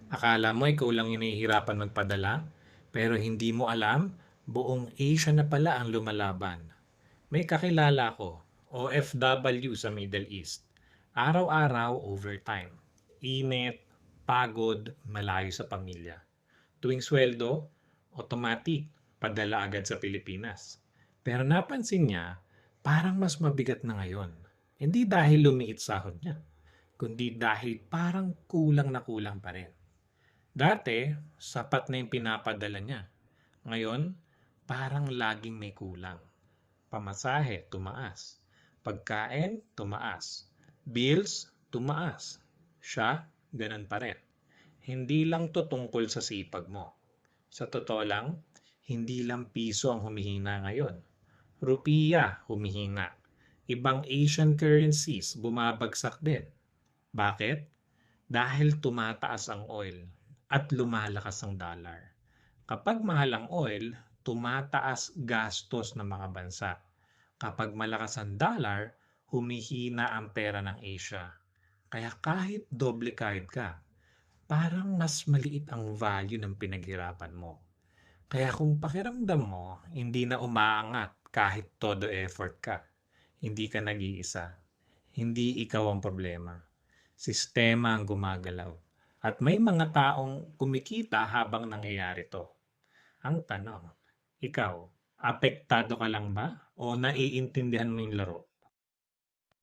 Akala mo ikaw lang yung nahihirapan magpadala, pero hindi mo alam, buong Asia na pala ang lumalaban. May kakilala ko, OFW sa Middle East. Araw-araw overtime. Init, pagod, malayo sa pamilya. Tuwing sweldo, automatic, padala agad sa Pilipinas. Pero napansin niya, parang mas mabigat na ngayon. Hindi dahil lumiit sahod niya, kundi dahil parang kulang na kulang pa rin. Dati, sapat na yung pinapadala niya. Ngayon, parang laging may kulang. Pamasahe, tumaas. Pagkain, tumaas. Bills, tumaas. Siya, ganun pa rin. Hindi lang to tungkol sa sipag mo. Sa totoo lang, hindi lang piso ang humihina ngayon. Rupiya humihina. Ibang Asian currencies bumabagsak din. Bakit? Dahil tumataas ang oil at lumalakas ang dollar. Kapag mahal ang oil, tumataas gastos ng mga bansa. Kapag malakas ang dollar, humihina ang pera ng Asia. Kaya kahit doble kahit ka, parang mas maliit ang value ng pinaghirapan mo. Kaya kung pakiramdam mo, hindi na umaangat kahit todo effort ka, hindi ka nag-iisa. Hindi ikaw ang problema. Sistema ang gumagalaw. At may mga taong kumikita habang nangyayari to. Ang tanong, ikaw, apektado ka lang ba o naiintindihan mo yung laro?